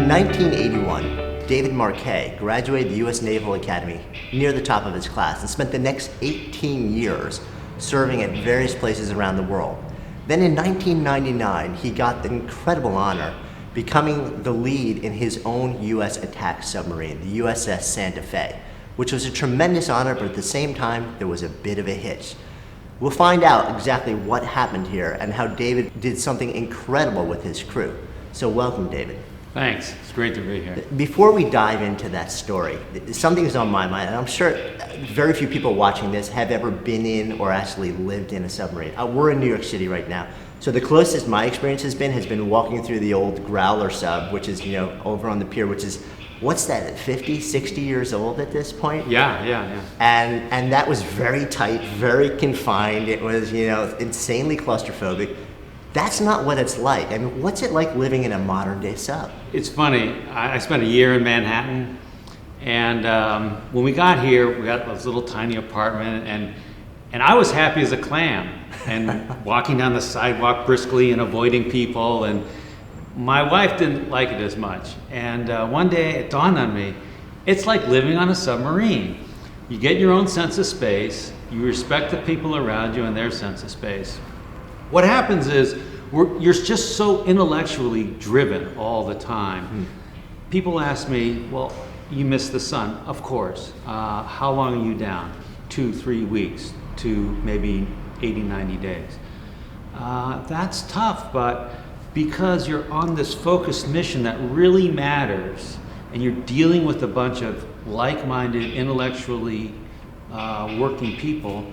In 1981, David Marquet graduated the U.S. Naval Academy near the top of his class and spent the next 18 years serving at various places around the world. Then in 1999, he got the incredible honor becoming the lead in his own U.S. attack submarine, the USS Santa Fe, which was a tremendous honor, but at the same time, there was a bit of a hitch. We'll find out exactly what happened here and how David did something incredible with his crew. So welcome, David. Thanks, it's great to be here. Before we dive into that story, something's on my mind, and I'm sure very few people watching this have ever been in or actually lived in a submarine. We're in New York City right now, so the closest my experience has been walking through the old Growler sub, which is, over on the pier, which is, what's that, 50, 60 years old at this point? Yeah. And that was very tight, very confined. It was, insanely claustrophobic. That's not what it's like. I mean, what's it like living in a modern day sub? It's funny, I spent a year in Manhattan, and when we got here, we got this little tiny apartment, and I was happy as a clam, and walking down the sidewalk briskly and avoiding people, and my wife didn't like it as much. And one day it dawned on me, it's like living on a submarine. You get your own sense of space, you respect the people around you and their sense of space. What happens is, you're just so intellectually driven all the time. People ask me, well, you miss the sun. Of course. How long are you down? 2-3 weeks to maybe 80-90 days. That's tough, but because you're on this focused mission that really matters, and you're dealing with a bunch of like-minded, intellectually working people,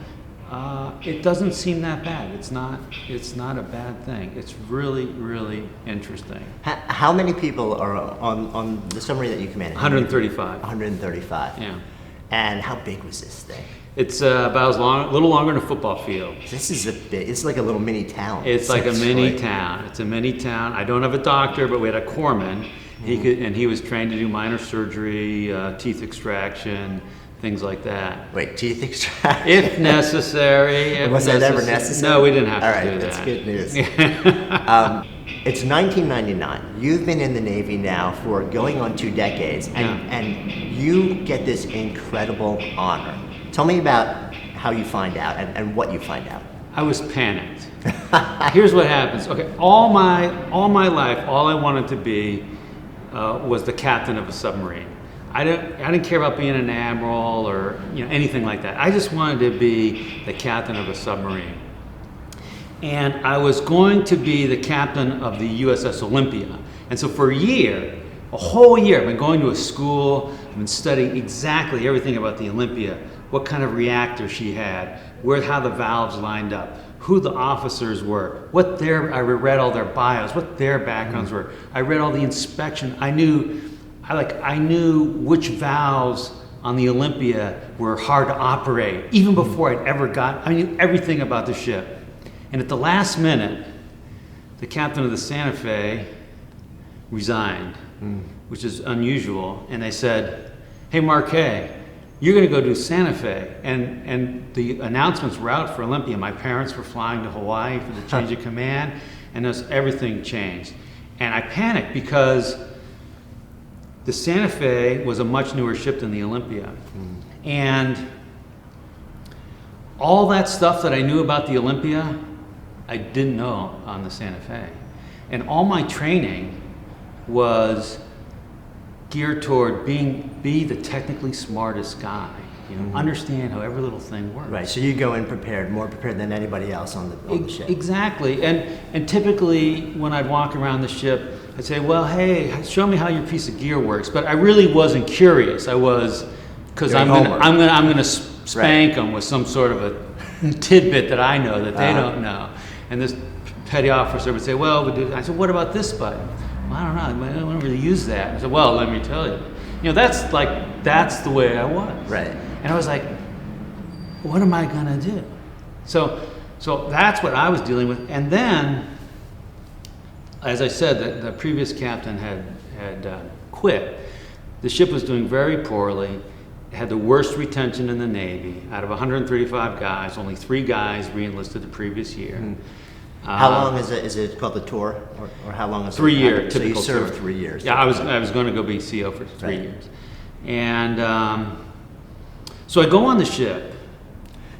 it doesn't seem that bad. It's not a bad thing. It's really, really interesting. How many people are on the submarine that you commanded? 135. 135. Yeah. And how big was this thing? It's about a little longer than a football field. This is it's like a little mini town. It's like a mini town. It's a mini town. I don't have a doctor, but we had a corpsman. He was trained to do minor surgery, teeth extraction, things like that. Wait, teeth extraction? If necessary. Was that ever necessary? No, we didn't have to do that. That's good news. It's 1999. You've been in the Navy now for going on 2 decades, and you get this incredible honor. Tell me about how you find out and what you find out. I was panicked. Here's what happens. Okay, all my life, all I wanted to be was the captain of a submarine. I didn't care about being an admiral or anything like that. I just wanted to be the captain of a submarine. And I was going to be the captain of the USS Olympia. And so for a whole year, I've been going to a school, I've been studying exactly everything about the Olympia, what kind of reactor she had, how the valves lined up, who the officers were, I read all their bios, what their backgrounds were. I read all the inspection. I knew which valves on the Olympia were hard to operate, even before I knew everything about the ship. And at the last minute, the captain of the Santa Fe resigned, which is unusual, and they said, hey, Marquet, you're gonna go do Santa Fe. And the announcements were out for Olympia. My parents were flying to Hawaii for the change of command, and everything changed. And I panicked because the Santa Fe was a much newer ship than the Olympia. And all that stuff that I knew about the Olympia, I didn't know on the Santa Fe. And all my training was geared toward be the technically smartest guy, understand how every little thing works. Right, so you go in prepared, more prepared than anybody else on the ship. Exactly, and typically when I'd walk around the ship, I'd say, well, hey, show me how your piece of gear works. But I really wasn't curious. I was, because I'm gonna spank them with some sort of a tidbit that I know that they don't know. And this petty officer would say, well, I said, what about this button? Well, I don't know, I don't really use that. I said, well, let me tell you. That's the way I was. Right. And I was like, what am I gonna do? So that's what I was dealing with. And then, as I said, the previous captain had quit. The ship was doing very poorly. It had the worst retention in the Navy. Out of 135 guys, only 3 guys re-enlisted the previous year. How long is it called the tour, or how long is 3 it? year So you typical served tour. 3 years. Yeah, I was going to go be CO for 3 Right. years, and so I go on the ship.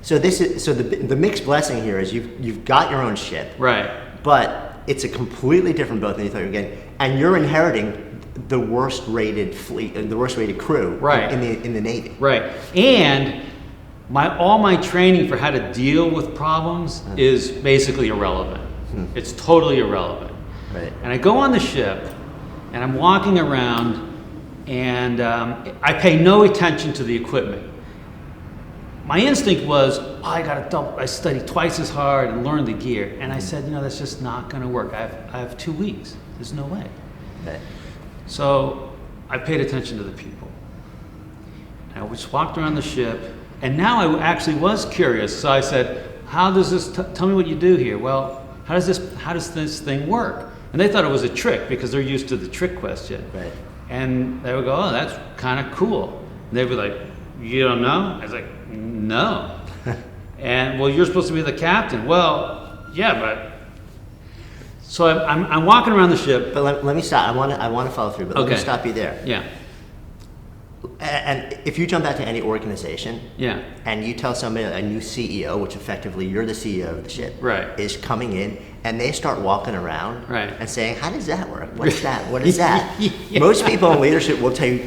So the mixed blessing here is you've got your own ship, Right. but it's a completely different boat than you thought you were getting, and you're inheriting the worst rated fleet, the worst rated crew, Right. in the Navy. Right. And all my training for how to deal with problems is basically irrelevant. It's totally irrelevant. Right. And I go on the ship, and I'm walking around, and I pay no attention to the equipment. My instinct was, I study twice as hard and learn the gear. And I said, that's just not going to work. I have 2 weeks. There's no way. Right. So I paid attention to the people. I just walked around the ship, and now I actually was curious. So I said, "How does this? Tell me what you do here." Well, how does this thing work? And they thought it was a trick because they're used to the trick question. Right. And they would go, "Oh, that's kind of cool." And they'd be like, "You don't know?" I was like, "No." And well, you're supposed to be the captain. Well, yeah, but. So I'm walking around the ship. But let me stop. I want to follow through, but let me stop you there. Yeah. And if you jump out to any organization, Yeah. and you tell somebody, a new CEO, which effectively you're the CEO of the ship, Right. is coming in, and they start walking around, Right. and saying, "How does that work? What's that? What is that?" Yeah. Most people in leadership will tell you,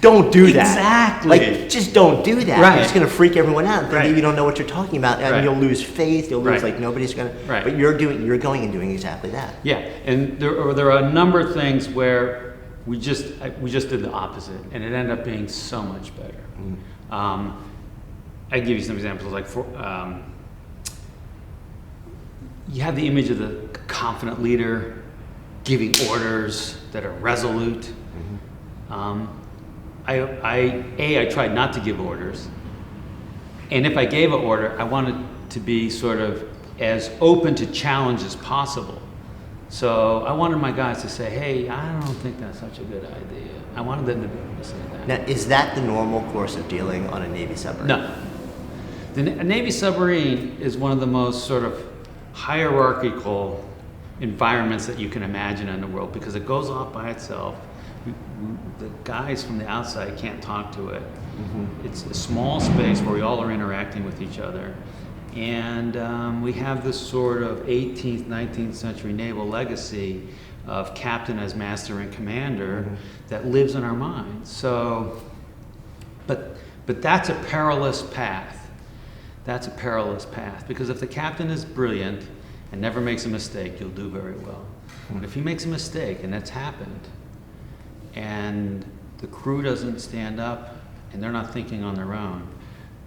"Don't do that. Exactly. Like, just don't do that. Right. It's going to freak everyone out. Right. You don't know what you're talking about, and Right. you'll lose faith. You'll lose Right. nobody's going to. Right. But you're going and doing exactly that. Yeah, and there are a number of things where we just did the opposite, and it ended up being so much better. I give you some examples, like you have the image of the confident leader giving orders that are resolute. I tried not to give orders, and if I gave an order, I wanted to be sort of as open to challenge as possible. So I wanted my guys to say, "Hey, I don't think that's such a good idea." I wanted them to be able to say that. Now, is that the normal course of dealing on a Navy submarine? No. A Navy submarine is one of the most sort of hierarchical environments that you can imagine in the world because it goes off by itself. The guys from the outside can't talk to it. It's a small space where we all are interacting with each other. And we have this sort of 18th, 19th century naval legacy of captain as master and commander that lives in our minds. So, but that's a perilous path. That's a perilous path because if the captain is brilliant and never makes a mistake, you'll do very well. But if he makes a mistake, and that's happened, and the crew doesn't stand up and they're not thinking on their own,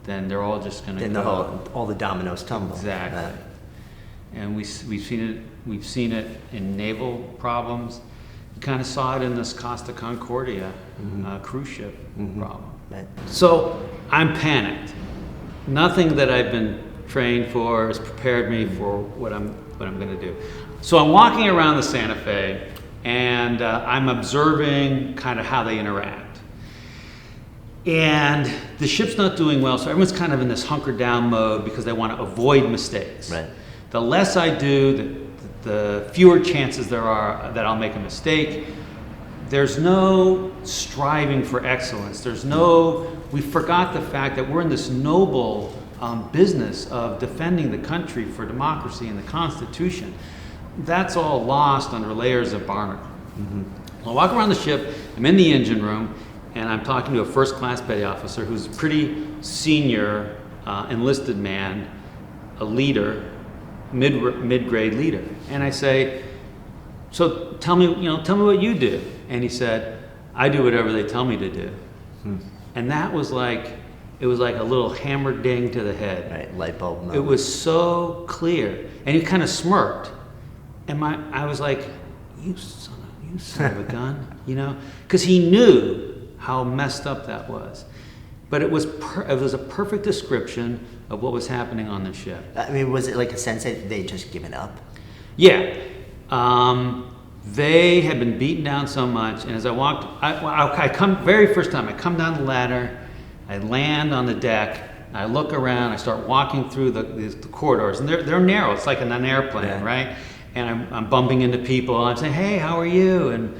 then they're all just going to go. All the dominoes tumble. Exactly. And we've seen it in naval problems. You kind of saw it in this Costa Concordia cruise ship problem. Right. So I'm panicked. Nothing that I've been trained for has prepared me for what I'm going to do. So I'm walking around the Santa Fe, and I'm observing kind of how they interact. And the ship's not doing well, so everyone's kind of in this hunker down mode because they want to avoid mistakes. Right. The less I do, the fewer chances there are that I'll make a mistake. There's no striving for excellence. We forgot the fact that we're in this noble business of defending the country for democracy and the Constitution. That's all lost under layers of barnacle. I walk around the ship, I'm in the engine room, and I'm talking to a first-class petty officer who's a pretty senior enlisted man, a leader, mid-grade leader. And I say, "So tell me what you do." And he said, "I do whatever they tell me to do." And that was it was like a little hammer ding to the head. Right, light bulb moment. It was so clear. And he kind of smirked. And I was like, you son of a gun, because he knew how messed up that was. But it was a perfect description of what was happening on the ship. I mean, was it like a sense that they'd just given up? Yeah. They had been beaten down so much, and as I walked, very first time, I come down the ladder, I land on the deck, I look around, I start walking through the corridors, and they're narrow. It's like in an airplane, right? And I'm bumping into people. And I'm saying, "Hey, how are you?"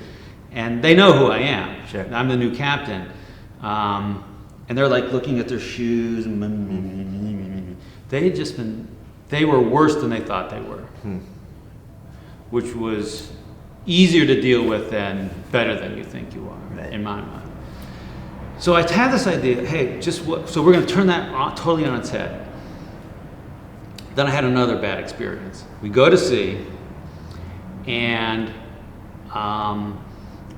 And they know who I am. Sure. I'm the new captain. And they're like looking at their shoes. They were worse than they thought they were, which was easier to deal with than better than you think you are, in my mind. So I had this idea, hey, so we're going to turn that totally on its head. Then I had another bad experience. We go to sea, and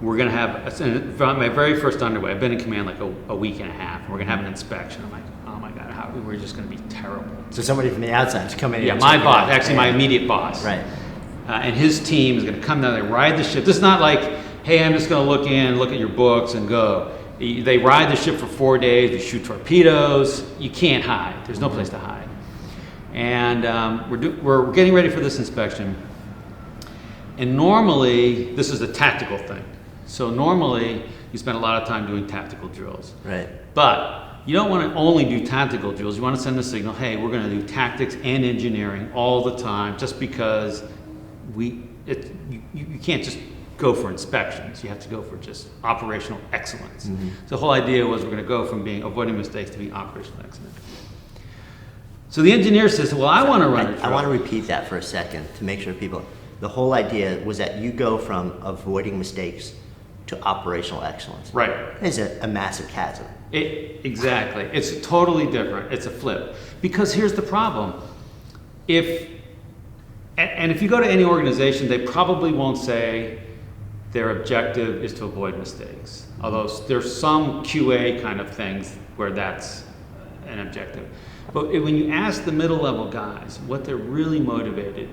we're going to have, my very first underway, I've been in command like a week and a half, and we're going to have an inspection. I'm like, oh my God, we're just going to be terrible. So somebody from the outside is coming in. Yeah, my boss, actually my immediate boss. Right. And his team is going to come down there, ride the ship. This is not like, hey, I'm just going to look in, look at your books, and go. They ride the ship for 4 days. We shoot torpedoes. You can't hide. There's no place to hide. And we're getting ready for this inspection. And normally, this is a tactical thing. So normally, you spend a lot of time doing tactical drills. Right. But you don't want to only do tactical drills. You want to send the signal, hey, we're going to do tactics and engineering all the time, just because you can't just go for inspections. You have to go for just operational excellence. So the whole idea was we're going to go from avoiding mistakes to being operational excellence. So the engineer says, well, I want to run a drill. I want to repeat that for a second to make sure the whole idea was that you go from avoiding mistakes to operational excellence. Right. It's a massive chasm. Exactly. It's totally different. It's a flip. Because here's the problem. If you go to any organization, they probably won't say their objective is to avoid mistakes. Although there's some QA kind of things where that's an objective. But when you ask the middle level guys what they're really motivated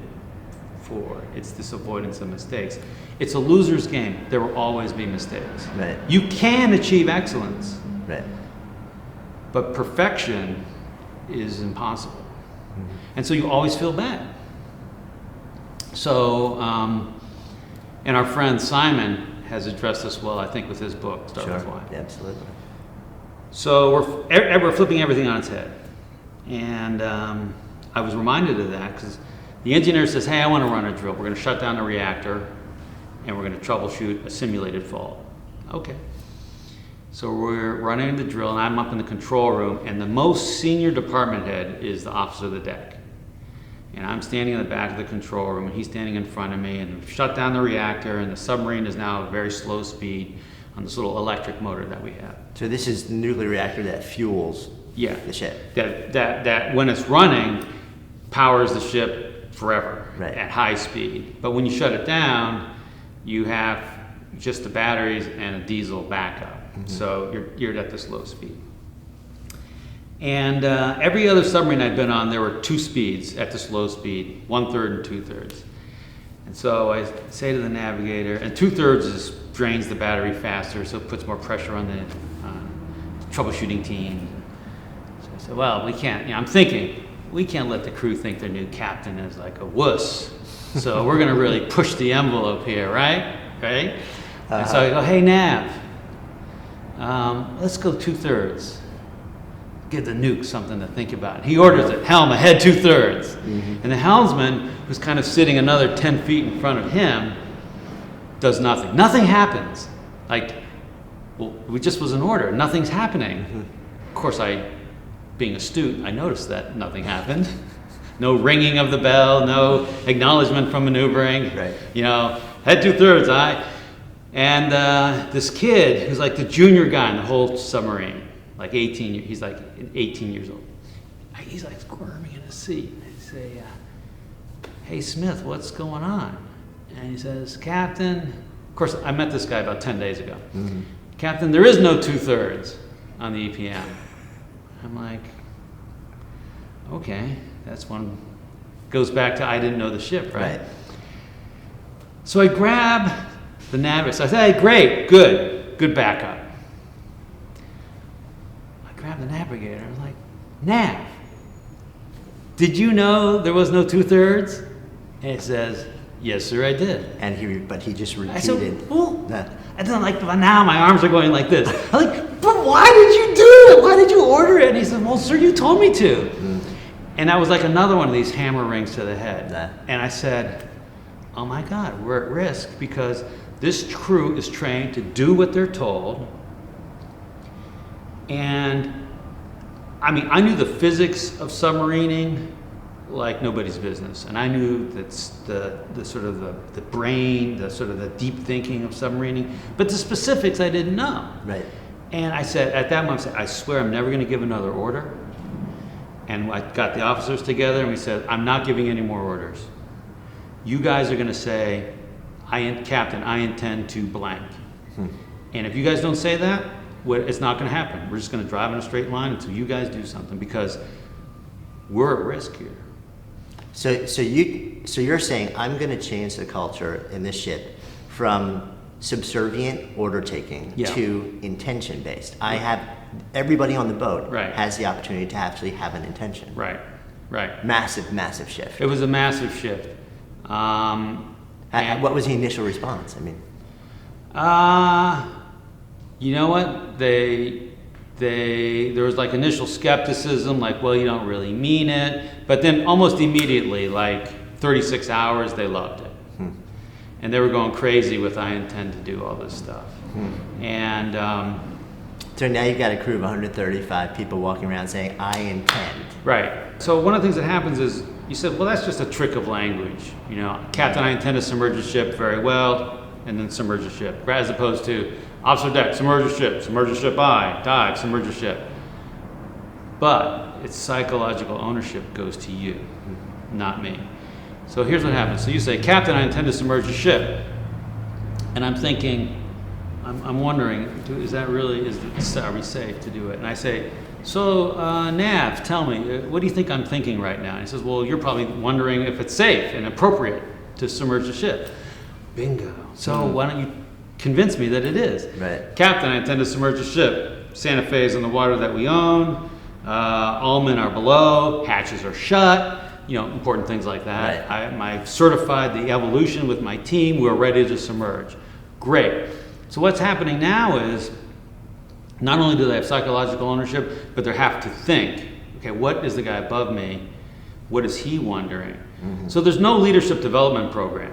for, it's this avoidance of mistakes. It's a loser's game. There will always be mistakes. Right. You can achieve excellence. Right. But perfection is impossible. And so you always feel bad. So, and our friend Simon has addressed this well, I think, with his book, Start With Why. Yeah, absolutely. So we're flipping everything on its head. And I was reminded of that because the engineer says, hey, I want to run a drill. We're going to shut down the reactor, and we're going to troubleshoot a simulated fault. Okay. So we're running the drill, and I'm up in the control room, and the most senior department head is the officer of the deck. And I'm standing in the back of the control room, and he's standing in front of me, and we've shut down the reactor, and the submarine is now at very slow speed on this little electric motor that we have. So this is the nuclear reactor that fuels the ship. That when it's running, powers the ship forever at high speed. But when you shut it down, you have just the batteries and a diesel backup. So you're at this low speed. And every other submarine I'd been on, there were two speeds at this low speed, 1/3 and 2/3. And so I say to the navigator, and 2/3 drains the battery faster, so it puts more pressure on the troubleshooting team. So I said, well, we can't, I'm thinking, we can't let the crew think their new captain is like a wuss. So we're going to really push the envelope here, right? Right? And so I go, hey, Nav, let's go 2/3. Give the nuke something to think about. He orders it, helm ahead 2/3. And the helmsman, who's kind of sitting another 10 feet in front of him, does nothing. Nothing happens. Like, well, it just was an order. Nothing's happening. Of course, being astute, I noticed that nothing happened. No ringing of the bell, no acknowledgement from maneuvering. Right. Head 2/3, aye. And this kid, who's like the junior guy in the whole submarine, like 18, he's like 18 years old. He's like squirming in his seat. I say, hey Smith, what's going on? And he says, Captain, of course I met this guy about 10 days ago. Captain, there is no 2/3 on the EPM. I'm like, okay, that's one, goes back to I didn't know the ship, right? So I grab the navigator. So I say, hey, great, good backup. I grab the navigator. I was like, Nav, did you know there was no 2/3? And he says, yes, sir, I did. But he just repeated. I said, well, I didn't like, now my arms are going like this. I'm like, why did you do it? Why did you order it? And he said, well, sir, you told me to. And that was like another one of these hammer rings to the head. And I said, oh my God, we're at risk because this crew is trained to do what they're told. And I mean, I knew the physics of submarining like nobody's business. And I knew that's the sort of the brain, the sort of the deep thinking of submarining. But the specifics I didn't know. Right. And I said, at that moment, I said, I swear I'm never going to give another order. And I got the officers together and we said, I'm not giving any more orders. You guys are going to say, Captain, I intend to blank. And if you guys don't say that, it's not going to happen. We're just going to drive in a straight line until you guys do something because we're at risk here. So you're saying I'm going to change the culture in this ship from subservient order taking to intention based. I have everybody on the boat has the opportunity to actually have an intention. Right. Massive shift. It was a massive shift. What was the initial response? I mean, you know what? There was like initial skepticism, like, well, you don't really mean it. But then almost immediately, like 36 hours, they loved it. And they were going crazy with, I intend to do all this stuff. And so now you've got a crew of 135 people walking around saying, I intend. Right. So one of the things that happens is, you said, well, that's just a trick of language. You know, Captain, I intend to submerge a ship very well, and then submerge a ship. As opposed to, officer deck, submerge a ship I, dive, submerge a ship. But its psychological ownership goes to you, not me. So here's what happens. So you say, Captain, I intend to submerge a ship. And I'm thinking, I'm wondering, are we safe to do it? And I say, so Nav, tell me, what do you think I'm thinking right now? And he says, well, you're probably wondering if it's safe and appropriate to submerge a ship. Bingo. So why don't you convince me that it is? Right. Captain, I intend to submerge a ship. Santa Fe is in the water that we own. All men are below. Hatches are shut. You know, important things like that. Right. I've certified the evolution with my team. We're ready to submerge. Great. So what's happening now is, not only do they have psychological ownership, but they have to think, okay, what is the guy above me? What is he wondering? So there's no leadership development program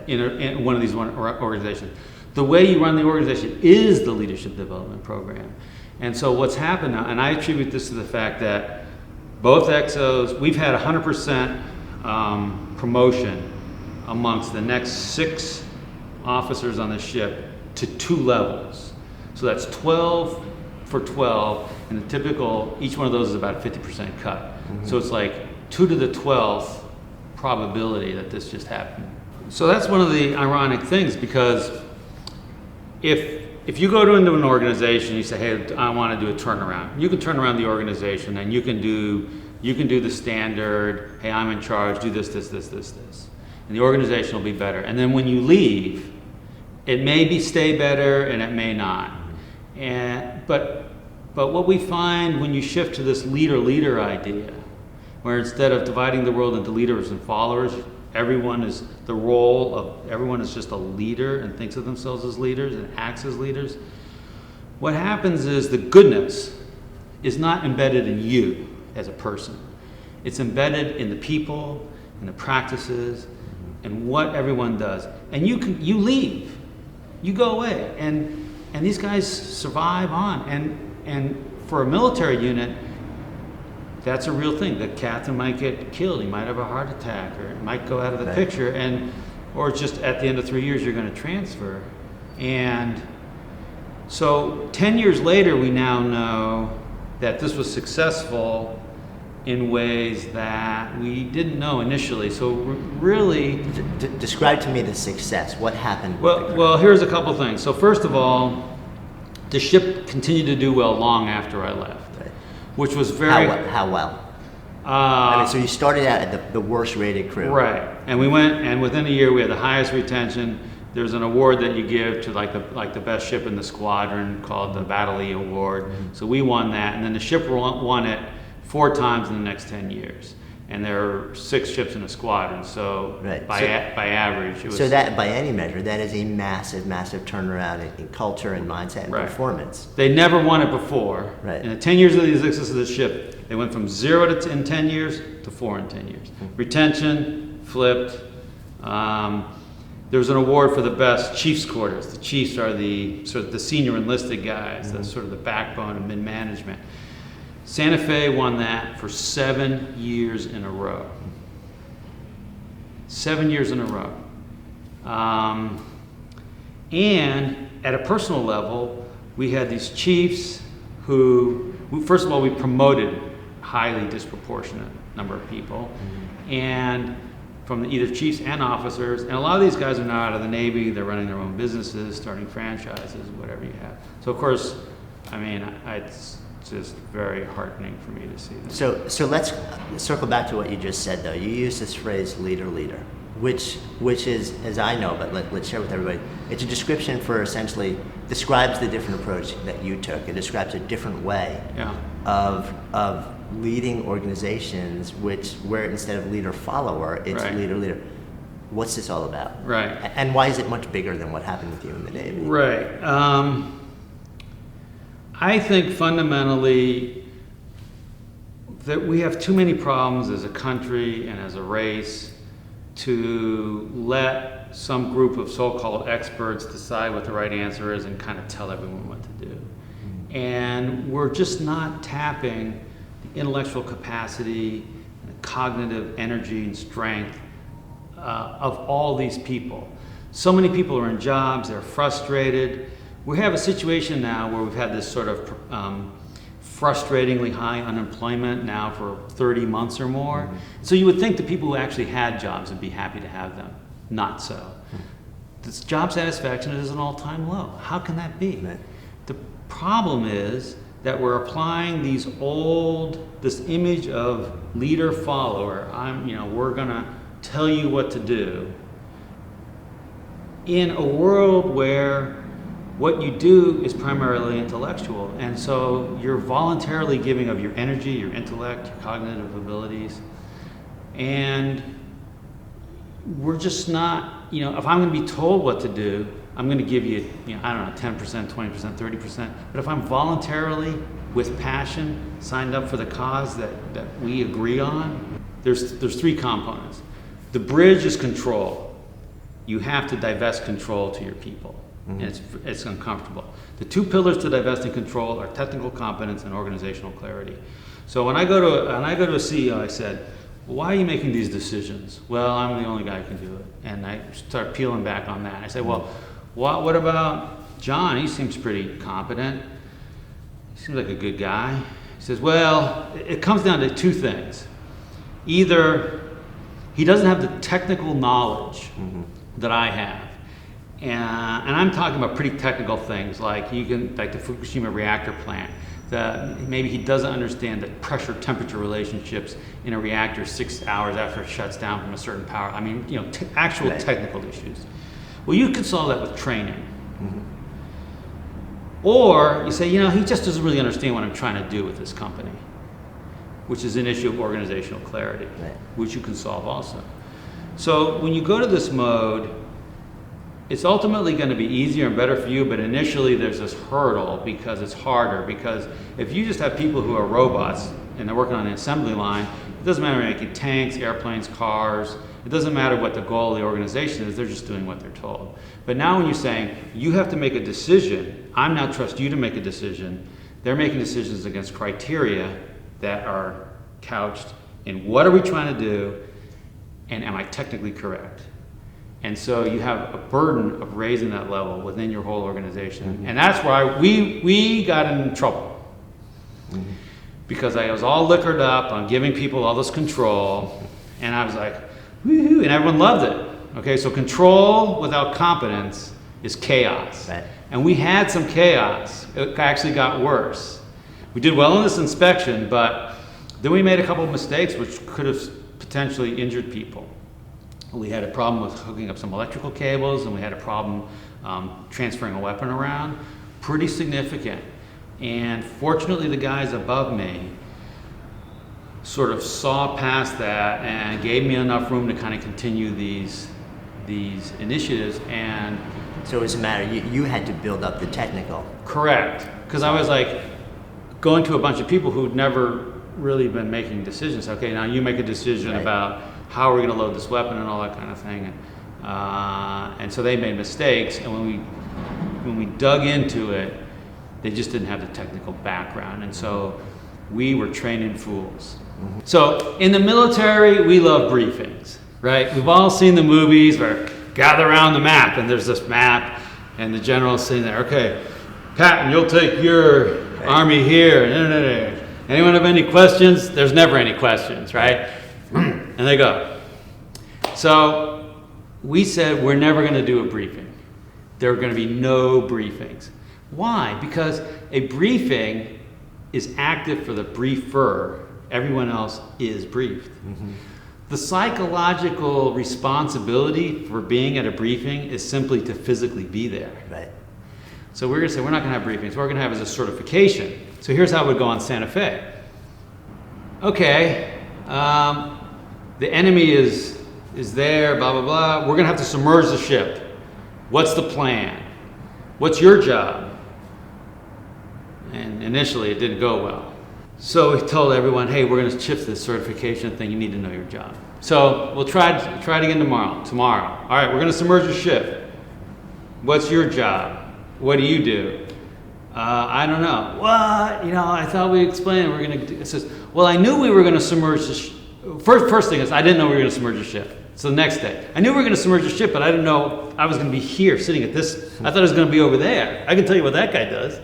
in one of these organizations. The way you run the organization is the leadership development program. And so what's happened now, and I attribute this to the fact that both XOs, we've had 100% promotion amongst the next 6 officers on the ship to 2 levels. So that's 12 for 12, and the typical, each one of those is about a 50% cut. So it's like 2 to the 12th probability that this just happened. So that's one of the ironic things, because if you go into an organization, you say, hey, I want to do a turnaround. You can turn around the organization and you can do the standard, hey, I'm in charge, do this. And the organization will be better. And then when you leave, it may stay better and it may not. But what we find when you shift to this leader idea, where instead of dividing the world into leaders and followers, everyone is just a leader and thinks of themselves as leaders and acts as leaders. What happens is the goodness is not embedded in you as a person. It's embedded in the people and the practices and what everyone does. And you leave, you go away, and these guys survive on. And for a military unit, that's a real thing. The captain might get killed, he might have a heart attack, or it might go out of the picture, or just at the end of 3 years you're going to transfer. And so 10 years later, we now know that this was successful in ways that we didn't know initially. So really, describe to me the success. What happened? Well, here's a couple things. So first of all, the ship continued to do well long after I left. Which was very... How well? I mean, so you started out at the worst rated crew. Right. And we went, and within a year we had the highest retention. There's an award that you give to like the best ship in the squadron called the Battle E Award. So we won that, and then the ship won it 4 times in the next 10 years. and there are 6 ships in a squadron. So Right. by average, it was. So that, by any measure, that is a massive, massive turnaround in culture and mindset and Right. performance. They never won it before. Right. In the 10 years of the existence of the ship, they went from 0 in 10 years to 4 in 10 years. Retention flipped. There was an award for the best chiefs quarters. The chiefs are the sort of the senior enlisted guys. That's sort of the backbone of mid-management. Santa Fe won that for 7 years in a row. 7 years in a row. And at a personal level, we had these chiefs who, first of all, we promoted highly disproportionate number of people. And from either chiefs and officers, and a lot of these guys are now out of the Navy, they're running their own businesses, starting franchises, whatever you have. So of course, I mean, it's just very heartening for me to see that. So let's circle back to what you just said, though. You used this phrase leader, which is, as I know, but let's share with everybody, it's a description for essentially, describes the different approach that you took. It describes a different way Yeah. of leading organizations, where instead of leader-follower, it's Right. leader. What's this all about? Right. And why is it much bigger than what happened with you in the Navy? Right. I think fundamentally that we have too many problems as a country and as a race to let some group of so-called experts decide what the right answer is and kind of tell everyone what to do. And we're just not tapping the intellectual capacity and the cognitive energy and strength of all these people. So many people are in jobs, they're frustrated. We have a situation now where we've had this sort of frustratingly high unemployment now for 30 months or more. So you would think the people who actually had jobs would be happy to have them. Not so. This job satisfaction is an all-time low. How can that be? Right. The problem is that we're applying this image of leader-follower. We're gonna tell you what to do in a world where what you do is primarily intellectual, and so you're voluntarily giving of your energy, your intellect, your cognitive abilities, and we're just not, if I'm going to be told what to do, I'm going to give you, 10%, 20%, 30%, but if I'm voluntarily, with passion, signed up for the cause that we agree on, there's 3 components. The bridge is control. You have to divest control to your people. And it's uncomfortable. The 2 pillars to divesting control are technical competence and organizational clarity. So when I go to a CEO, I said, "Why are you making these decisions?" "Well, I'm the only guy who can do it." And I start peeling back on that. I say, "Well, what about John? He seems pretty competent. He seems like a good guy." He says, "Well, it comes down to 2 things. Either he doesn't have the technical knowledge that I have, and I'm talking about pretty technical things like the Fukushima reactor plant. Maybe he doesn't understand the pressure-temperature relationships in a reactor 6 hours after it shuts down from a certain power. I mean, actual Right. technical issues. Well, you could solve that with training. Or you say, he just doesn't really understand what I'm trying to do with this company, which is an issue of organizational clarity, Right. which you can solve also. So when you go to this mode, it's ultimately going to be easier and better for you, but initially there's this hurdle because it's harder. Because if you just have people who are robots and they're working on an assembly line, it doesn't matter making tanks, airplanes, cars. It doesn't matter what the goal of the organization is. They're just doing what they're told. But now when you're saying you have to make a decision, I'm now trust you to make a decision. They're making decisions against criteria that are couched in what are we trying to do, and am I technically correct? And so you have a burden of raising that level within your whole organization. And that's why we got in trouble. Because I was all liquored up on giving people all this control, and I was like, woohoo, and everyone loved it. Okay, so control without competence is chaos. Right. And we had some chaos. It actually got worse. We did well in this inspection, but then we made a couple of mistakes which could have potentially injured people. We had a problem with hooking up some electrical cables, and we had a problem transferring a weapon around. Pretty significant. And fortunately, the guys above me sort of saw past that and gave me enough room to kind of continue these initiatives. And So it was a matter, you had to build up the technical. correct, because I was like going to a bunch of people who'd never really been making decisions. Okay, now you make a decision Right. about how are we going to load this weapon and all that kind of thing. And so they made mistakes, and when we dug into it, they just didn't have the technical background, and so we were training fools. Mm-hmm. So in the military, we love briefings, right? We've all seen the movies where gather around the map, and there's this map, and the general's sitting there. Okay, Patton, you'll take your army here. Anyone have any questions? There's never any questions, right? And they go. So we said we're never going to do a briefing. There are going to be no briefings. Why? Because a briefing is active for the briefer. Everyone else is briefed. Mm-hmm. The psychological responsibility for being at a briefing is simply to physically be there. Right. So we're going to say we're not going to have briefings. What we're going to have is a certification. So here's how it would go on Santa Fe. Okay, the enemy is there, blah, blah, blah. We're going to have to submerge the ship. What's the plan? What's your job? And initially it didn't go well. So we told everyone, hey, we're going to shift this certification thing. You need to know your job. So we'll try it again tomorrow. All right, we're going to submerge the ship. What's your job? What do you do? I don't know. What? I thought we explained we're going to do. It says, well, I knew we were going to submerge the ship. First thing is, I didn't know we were going to submerge the ship. So the next day, I knew we were going to submerge the ship, but I didn't know I was going to be here sitting at this. I thought I was going to be over there. I can tell you what that guy does,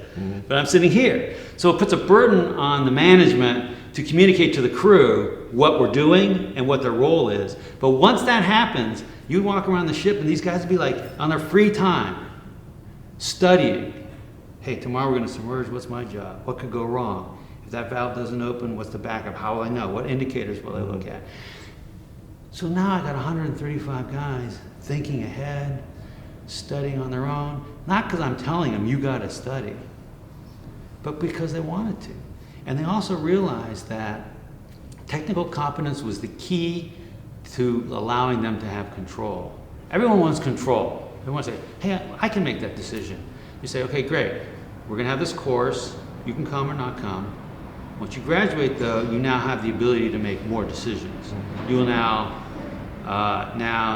but I'm sitting here. So it puts a burden on the management to communicate to the crew what we're doing and what their role is. But once that happens, you walk around the ship and these guys would be like on their free time, studying. Hey, tomorrow we're going to submerge. What's my job? What could go wrong? If that valve doesn't open, what's the backup? How will I know? What indicators will I look at? So now I got 135 guys thinking ahead, studying on their own. Not because I'm telling them, you got to study, but because they wanted to. And they also realized that technical competence was the key to allowing them to have control. Everyone wants control. Everyone say, hey, I can make that decision. You say, okay, great. We're going to have this course. You can come or not come. Once you graduate, though, you now have the ability to make more decisions. You will now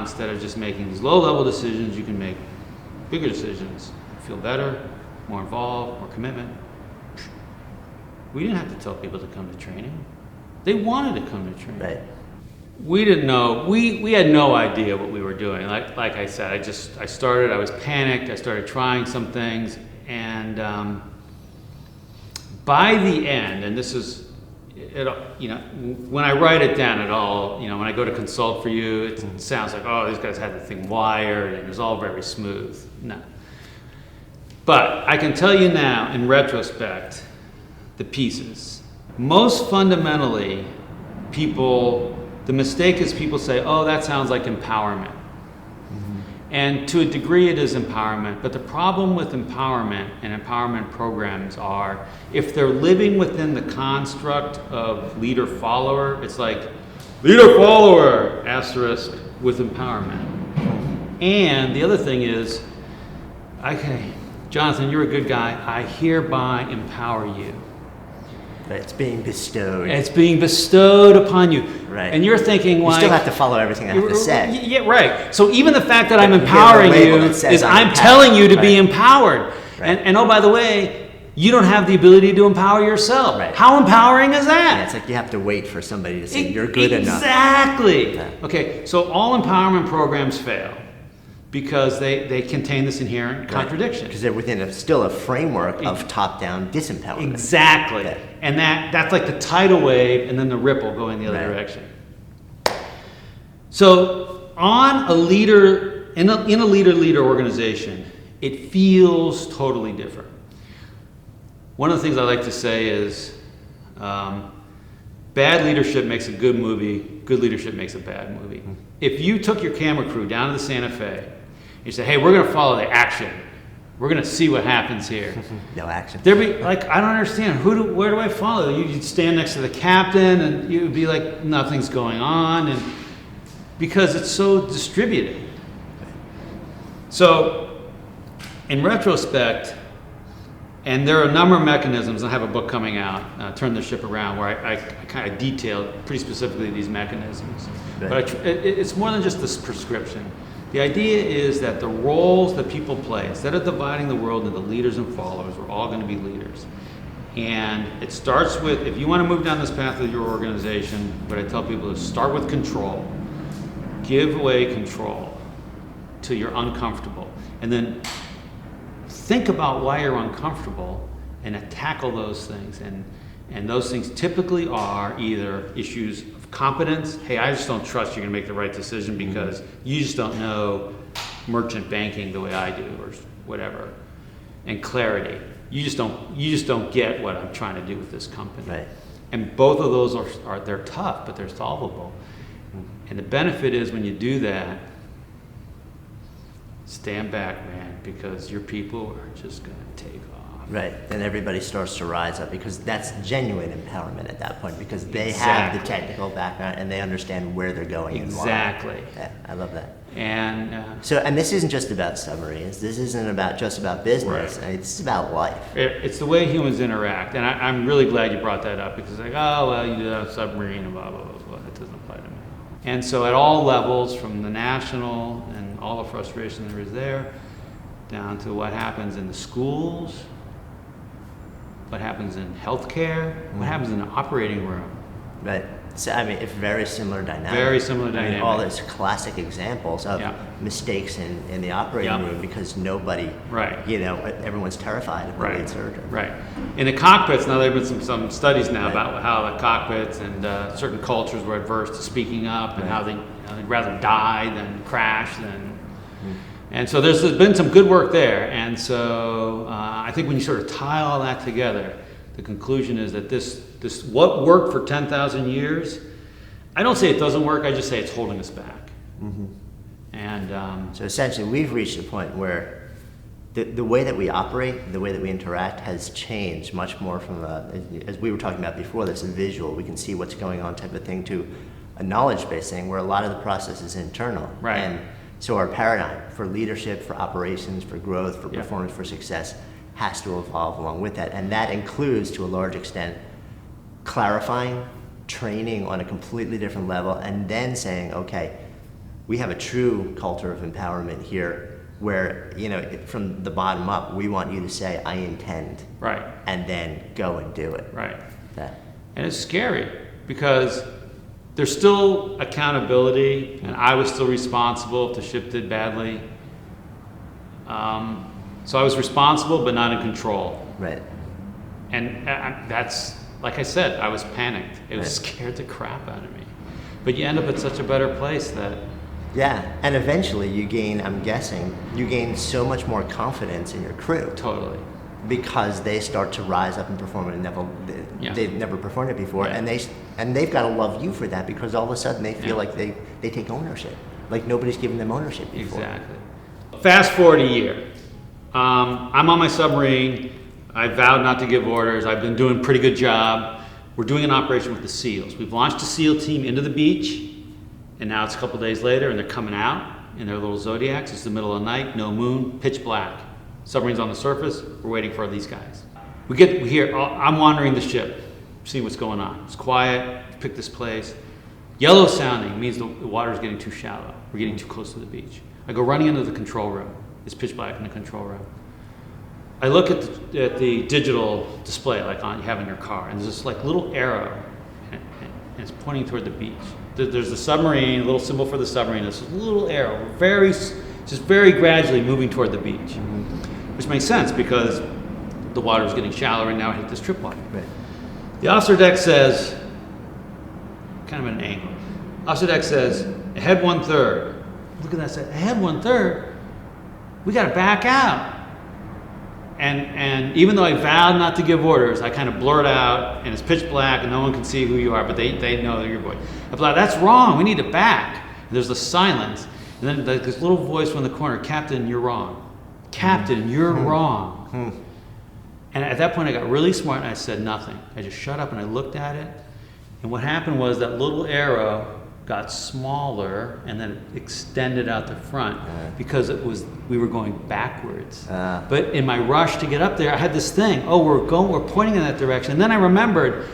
instead of just making these low-level decisions, you can make bigger decisions. Feel better, more involved, more commitment. We didn't have to tell people to come to training. They wanted to come to training. Right. We didn't know. We had no idea what we were doing. Like I said, I started. I was panicked. I started trying some things, and by the end, and this is, when I write it down at all, when I go to consult for you, it sounds like, oh, these guys had the thing wired, and it was all very smooth. No. But I can tell you now, in retrospect, the pieces. Most fundamentally, the mistake is people say, oh, that sounds like empowerment. And to a degree it is empowerment, but the problem with empowerment and empowerment programs are, if they're living within the construct of leader-follower, it's like, leader-follower, asterisk, with empowerment. And the other thing is, okay, Jonathan, you're a good guy, I hereby empower you. But it's being bestowed. It's being bestowed upon you. Right. And you're thinking, you why? still have to follow everything I have to say. Yeah, right. So even the fact that I'm empowering you is I'm telling you to be empowered. Right. And oh, by the way, you don't have the ability to empower yourself. Right. How empowering is that? Yeah, it's like you have to wait for somebody to say you're good enough. Exactly. Yeah. Okay, so all empowerment programs fail because they contain this inherent contradiction. Because they're within still a framework of top-down disempowerment. Exactly. Yeah. And that's like the tidal wave and then the ripple going the other Right. direction. So on a leader, in a leader organization, it feels totally different. One of the things I like to say is bad leadership makes a good movie, good leadership makes a bad movie. If you took your camera crew down to the Santa Fe, you said, hey, we're going to follow the action We're going to see what happens here. No action. There'd be like, I don't understand. Where do I follow? You'd stand next to the captain, and you'd be like, nothing's going on, and because it's so distributed. So, in retrospect, and there are a number of mechanisms. I have a book coming out, Turn the Ship Around, where I kind of detail pretty specifically these mechanisms. Right. But it's more than just this prescription. The idea is that the roles that people play, instead of dividing the world into leaders and followers, we're all going to be leaders. And it starts with, if you want to move down this path with your organization, what I tell people is start with control. Give away control till you're uncomfortable. And then think about why you're uncomfortable and tackle those things. And those things typically are either issues of competence. Hey, I just don't trust you're going to make the right decision because you just don't know merchant banking the way I do, or whatever. And clarity. You just don't get what I'm trying to do with this company. Right. And both of those are they're tough, but they're solvable. And the benefit is when you do that, stand back, man, because your people are just going to take off. Right, and everybody starts to rise up because that's genuine empowerment at that point because they have Exactly. the technical background and they understand where they're going Exactly. and why. Yeah, I love that. And So, and this isn't just about submarines. This isn't just about business. Right. It's about life. it's the way humans interact. And I'm really glad you brought that up because like, oh, well, you did a submarine and blah, blah, blah, blah. It doesn't apply to me. And so at all levels, from the national and all the frustration there is there, down to what happens in the schools, what happens in healthcare, what happens in the operating room. Right. So, I mean, it's very similar dynamic. Very similar I mean, dynamic. all those classic examples of Yeah. mistakes in the operating Yeah. room because nobody, Right. everyone's terrified of the lead surgeon. Right. In the cockpits, now there have been some studies now about how the cockpits and certain cultures were adverse to speaking up and how they'd rather die than crash than. And so there's been some good work there. And so I think when you sort of tie all that together, the conclusion is that this what worked for 10,000 years, I don't say it doesn't work, I just say it's holding us back. And So essentially, we've reached a point where the way that we operate, the way that we interact has changed much more from as we were talking about before, this a visual, we can see what's going on type of thing, to a knowledge-based thing where a lot of the process is internal. Right. And so our paradigm for leadership, for operations, for growth, for Yeah. performance, for success has to evolve along with that. And that includes, to a large extent, clarifying, training on a completely different level, and then saying, okay, we have a true culture of empowerment here where, from the bottom up, we want you to say, I intend, right, and then go and do it. right. That. And it's scary because there's still accountability, and I was still responsible if the ship did badly. So I was responsible, but not in control. Right. And that's, like I said, I was panicked. It was scared the crap out of me. But you end up at such a better place that. Yeah, and eventually you gain, I'm guessing, so much more confidence in your crew. Totally. Because they start to rise up and perform at a level they've never performed it before, Yeah. and they've got to love you for that because all of a sudden they feel like they take ownership, like nobody's given them ownership before. Exactly. Fast forward a year. I'm on my submarine. I vowed not to give orders. I've been doing a pretty good job. We're doing an operation with the SEALs. We've launched a SEAL team into the beach, and now it's a couple days later, and they're coming out in their little Zodiacs. It's the middle of the night, no moon, pitch black. Submarine's on the surface. We're waiting for these guys. We hear, I'm wandering the ship, seeing what's going on. It's quiet. Pick this place. Yellow sounding means the water's getting too shallow. We're getting too close to the beach. I go running into the control room. It's pitch black in the control room. I look at the digital display like you have in your car, and there's this like little arrow, and it's pointing toward the beach. There's the submarine, a little symbol for the submarine. There's this little arrow, very gradually moving toward the beach, which makes sense because the water was getting shallower, and now it hit this tripwire. Right. The officer deck says, kind of at an angle. Officer deck says, ahead 1/3. Look at that, say, ahead 1/3. We got to back out. And even though I vowed not to give orders, I kind of blurt out, and it's pitch black, and no one can see who you are, but they know that you're your voice. I thought, that's wrong. We need to back. And there's the silence, and then this little voice from the corner, Captain, you're wrong. Captain, you're wrong. And at that point, I got really smart and I said nothing. I just shut up and I looked at it. And what happened was that little arrow got smaller and then it extended out the front because we were going backwards. But in my rush to get up there, I had this thing. Oh, we're pointing in that direction. And then I remembered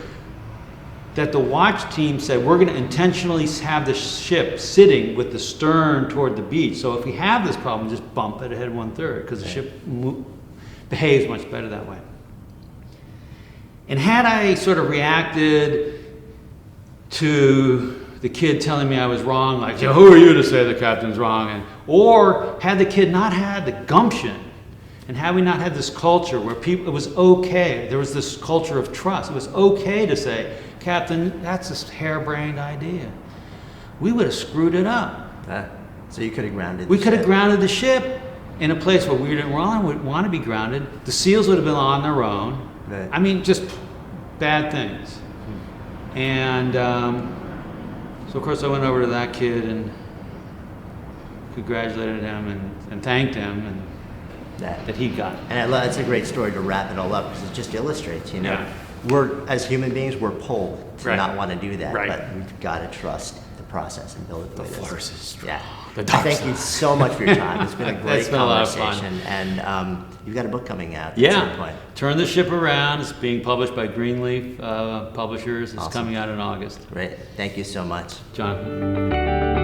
that the watch team said we're going to intentionally have the ship sitting with the stern toward the beach. So if we have this problem, just bump it ahead 1/3 because the ship behaves much better that way. And had I sort of reacted to the kid telling me I was wrong, like, who are you to say the captain's wrong? Or had the kid not had the gumption, and had we not had this culture where it was okay, there was this culture of trust, it was okay to say, Captain, that's a harebrained idea, we would have screwed it up. So you could have grounded the We ship. could have grounded the ship in a place where we didn't want to be grounded. The SEALs would have been on their own. Right. I mean, just bad things. And so, of course, I went over to that kid and congratulated him and thanked him and that he got it. And it's a great story to wrap it all up because it just illustrates, we're, as human beings, we're pulled to not want to do that, but we've got to trust the process and build it the way it is. The force is strong. Yeah. The dark Thank you so much for your time. It's been a great It's been a lot of fun. conversation. And you've got a book coming out at some point. Turn the Ship Around. It's being published by Greenleaf Publishers. It's Awesome. coming out in August. Great. Thank you so much. John.